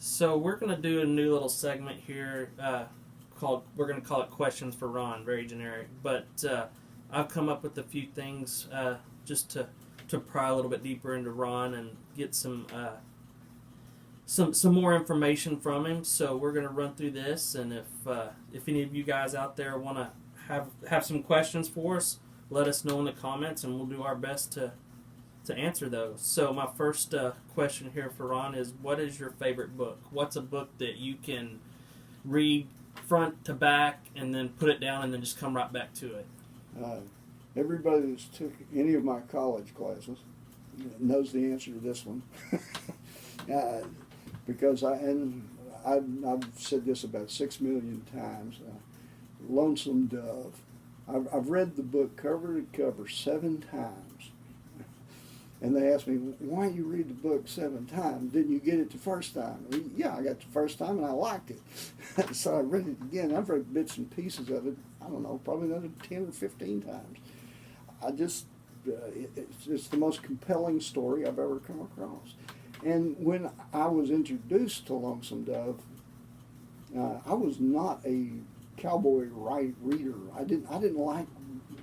So we're going to do a new little segment here called, we're going to call it Questions for Ron, very generic. But I've come up with a few things just to pry a little bit deeper into Ron and get some more information from him. So we're going to run through this, and if any of you guys out there want to have some questions for us, let us know in the comments, and we'll do our best to answer those. So my first question here for Ron is, what is your favorite book? What's a book that you can read front to back and then put it down and then just come right back to it? Everybody that's took any of my college classes knows the answer to this one. Because I've said this about 6 million times. Lonesome Dove. I've read the book cover to cover 7 times. And they asked me, why don't you read the book 7 times? Didn't you get it the first time? Yeah, I got it the first time and I liked it. So I read it again. I've read bits and pieces of it, I don't know, probably another 10 or 15 times. It's the most compelling story I've ever come across. And when I was introduced to Lonesome Dove, I was not a cowboy reader. I didn't like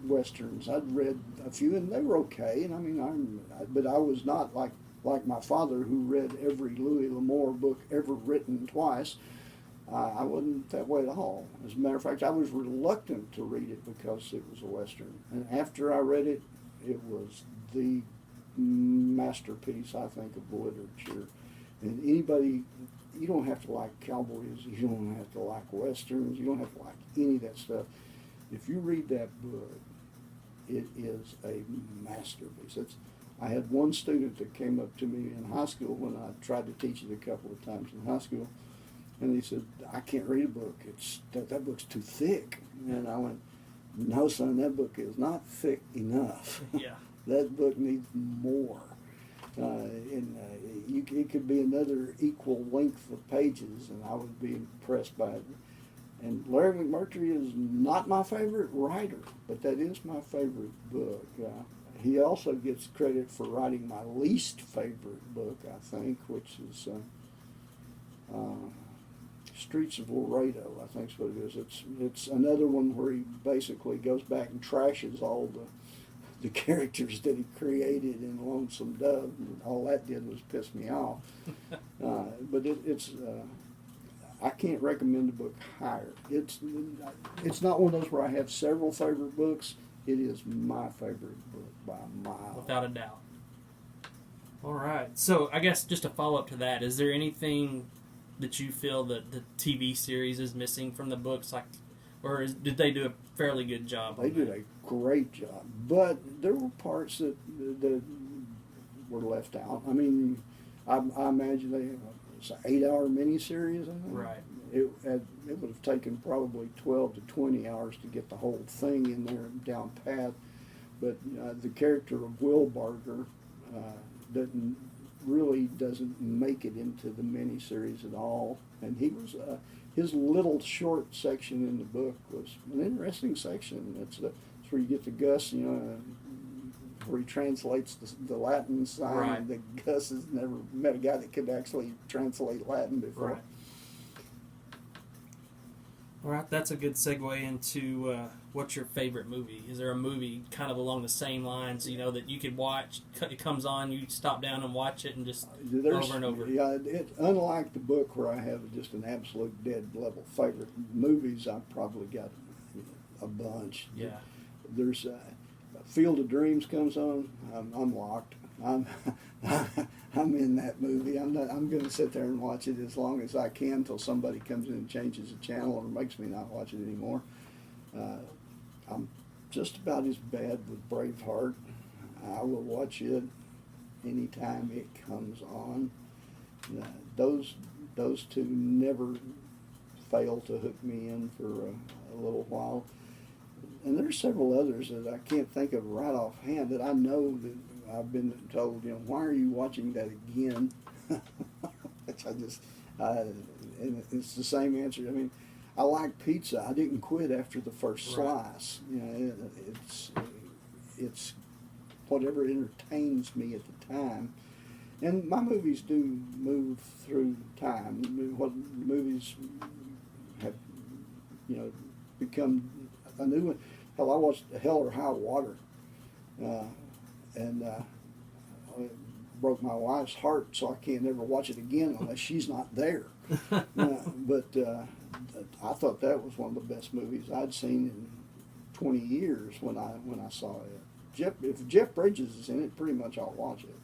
westerns. I'd read a few and they were okay. And I mean, but I was not like my father, who read every Louis L'Amour book ever written twice. I wasn't that way at all. As a matter of fact, I was reluctant to read it because it was a western. And after I read it, it was the masterpiece, I think, of literature. And anybody, you don't have to like cowboys, you don't have to like westerns, you don't have to like any of that stuff. If you read that book, it is a masterpiece. I had one student that came up to me in high school when I tried to teach it a couple of times in high school, and he said, I can't read a book. That book's too thick. And I went, no, son, that book is not thick enough. Yeah. That book needs more. It could be another equal length of pages, and I would be impressed by it. And Larry McMurtry is not my favorite writer, but that is my favorite book. He also gets credit for writing my least favorite book, I think, which is Streets of Laredo, I think is what it is. It's another one where he basically goes back and trashes all the characters that he created in Lonesome Dove. And all that did was piss me off. But I can't recommend a book higher. It's not one of those where I have several favorite books. It is my favorite book by a mile. Without a doubt. All right. So I guess just a follow-up to that, is there anything that you feel that the TV series is missing from the books, did they do a fairly good job? They did a great job, but there were parts that were left out. I mean, I imagine it's an 8-hour miniseries. Right. It would have taken probably 12 to 20 hours to get the whole thing in there down pat. But the character of Will Barger doesn't make it into the miniseries at all. And he was his little short section in the book was an interesting section. It's where you get the Gus, where he translates the Latin sign. Right. The Gus has never met a guy that could actually translate Latin before. Right. All right, that's a good segue into what's your favorite movie? Is there a movie kind of along the same lines, that you could watch? It comes on, you stop down and watch it, and just over and over. Yeah, unlike the book where I have just an absolute dead level favorite, movies I've probably got a bunch. Yeah. There's Field of Dreams comes on, I'm locked. I'm in that movie. I'm going to sit there and watch it as long as I can until somebody comes in and changes the channel or makes me not watch it anymore. I'm just about as bad with Braveheart. I will watch it anytime it comes on. Those two never fail to hook me in for a little while. And there's several others that I can't think of right offhand that I know that I've been told, why are you watching that again? Which and it's the same answer. I mean, I like pizza. I didn't quit after the first slice. It's whatever entertains me at the time. And my movies do move through time. What movies have, become a new one. Hell, I watched Hell or High Water, and it broke my wife's heart, so I can't ever watch it again unless she's not there. But I thought that was one of the best movies I'd seen in 20 years when I saw it. If Jeff Bridges is in it, pretty much I'll watch it.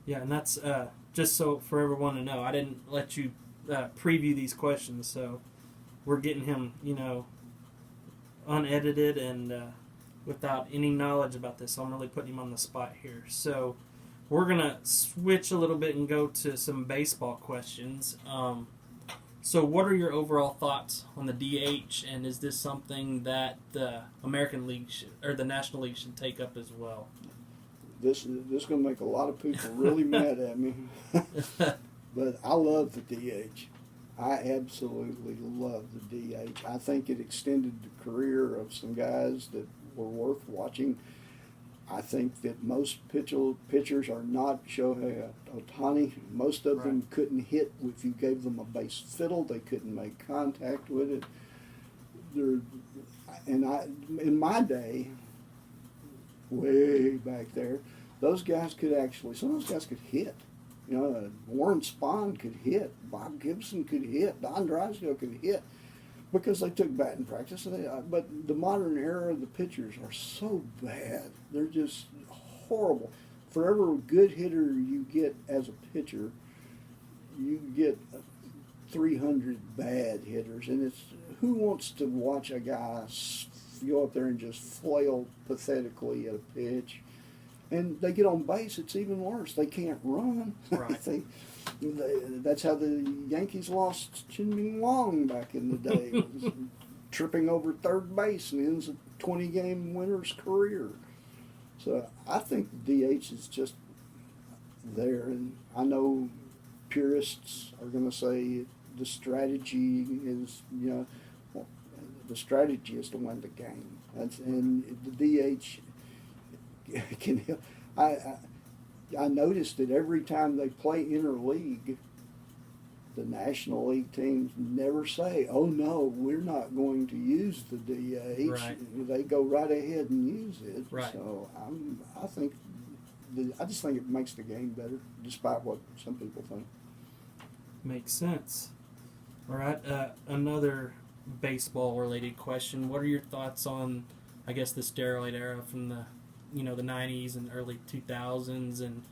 Yeah, and that's just so for everyone to know. I didn't let you preview these questions, so we're getting him, unedited and without any knowledge about this. So I'm really putting him on the spot here. So we're gonna switch a little bit and go to some baseball questions. So what are your overall thoughts on the DH, and is this something that the American League or the National League should take up as well? This is going to make a lot of people really mad at me, but I love the DH. I absolutely love the DH. I think it extended the career of some guys that were worth watching. I think that most pitchers are not Shohei Ohtani. Most of them couldn't hit if you gave them a base fiddle. They couldn't make contact with it. In my day, way back there, those guys could actually, some of those guys could hit. Warren Spahn could hit. Bob Gibson could hit. Don Drysdale could hit because they took batting practice. But the modern era, the pitchers are so bad. They're just horrible. For every good hitter you get as a pitcher, you get 300 bad hitters. And it's, who wants to watch a guy go up there and just flail pathetically at a pitch? And they get on base, it's even worse. They can't run. Right. That's how the Yankees lost Chin-Ming Wong back in the day. Tripping over third base and ends a 20-game winner's career. So I think the DH is just there. And I know purists are going to say the strategy is, the strategy is to win the game. And the DH can help. I noticed that every time they play interleague, the National League teams never say, "Oh no, we're not going to use the DH." Right. They go right ahead and use it. Right. So I just think it makes the game better, despite what some people think. Makes sense. All right, another baseball-related question. What are your thoughts on, I guess, the steroid era from the, the 90s and early 2000s, and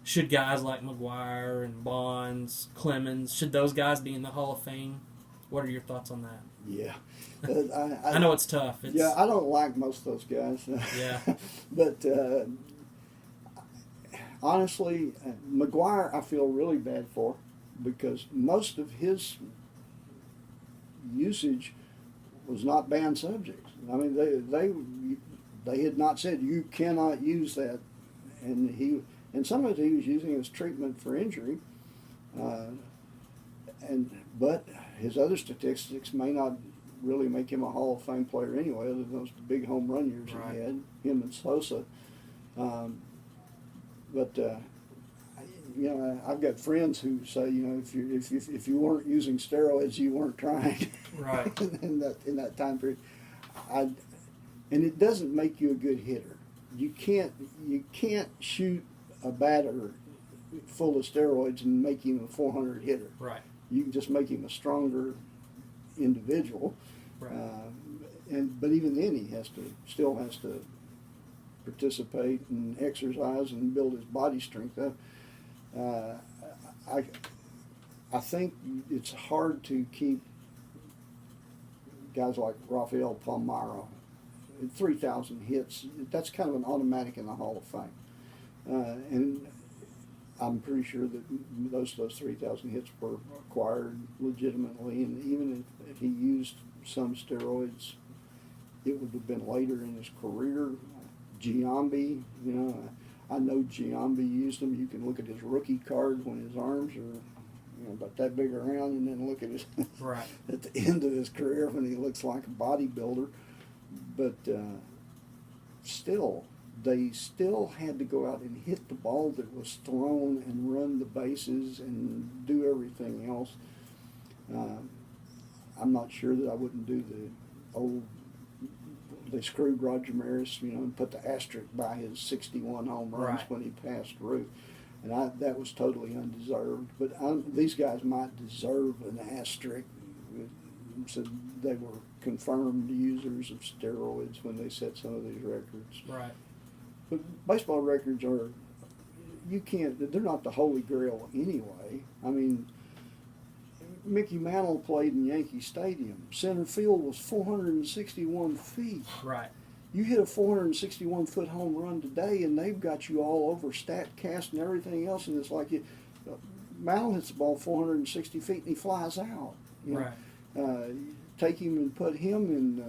should guys like McGwire and Bonds, Clemens, should those guys be in the Hall of Fame? What are your thoughts on that? Yeah. I know it's tough. Yeah, I don't like most of those guys. Yeah. But honestly, McGwire I feel really bad for because most of his usage was not banned subjects. I mean, they had not said you cannot use that, and some of it he was using as treatment for injury, but his other statistics may not really make him a Hall of Fame player anyway, other than those big home run years Right. he had, him and Sosa. I've got friends who say, if you weren't using steroids, you weren't trying. Right. in that time period, and it doesn't make you a good hitter. You can't shoot a batter full of steroids and make him a 400 hitter. Right. You can just make him a stronger individual. Right. But even then, he still has to participate and exercise and build his body strength up. I think it's hard to keep guys like Rafael Palmeiro, 3,000 hits. That's kind of an automatic in the Hall of Fame, and I'm pretty sure that those 3,000 hits were acquired legitimately. And even if he used some steroids, it would have been later in his career. Giambi, I know Giambi used them. You can look at his rookie card when his arms are about that big around, and then look at his Right. at the end of his career when he looks like a bodybuilder. But still, they still had to go out and hit the ball that was thrown and run the bases and do everything else. I'm not sure that I wouldn't do the old. They screwed Roger Maris, and put the asterisk by his 61 home runs Right. when he passed Ruth, and that was totally undeserved. But these guys might deserve an asterisk. So they were confirmed users of steroids when they set some of these records. Right. But baseball records are, they're not the holy grail anyway. I mean, Mickey Mantle played in Yankee Stadium. Center field was 461 feet. Right. You hit a 461-foot home run today, and they've got you all over StatCast and everything else, and it's like Mantle hits the ball 460 feet and he flies out. Right. Take him and put him in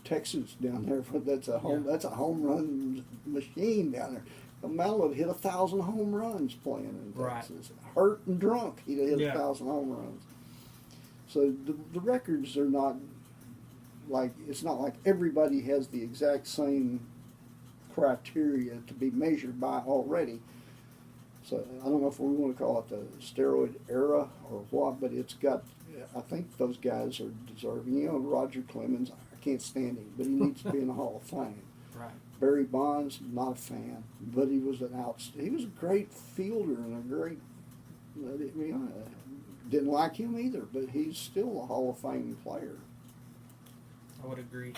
Texas down there. That's a home run machine down there. Mantle would hit 1,000 home runs playing in Texas. Right. Hurt and drunk, he'd hit 1,000 home runs. So the records are not like, it's not like everybody has the exact same criteria to be measured by already. So I don't know if we want to call it the steroid era or what, but I think those guys are deserving. Roger Clemens, I can't stand him, but he needs to be in the Hall of Fame. Right. Barry Bonds, not a fan, but he was he was a great fielder and a great. Didn't like him either, but he's still a Hall of Fame player. I would agree.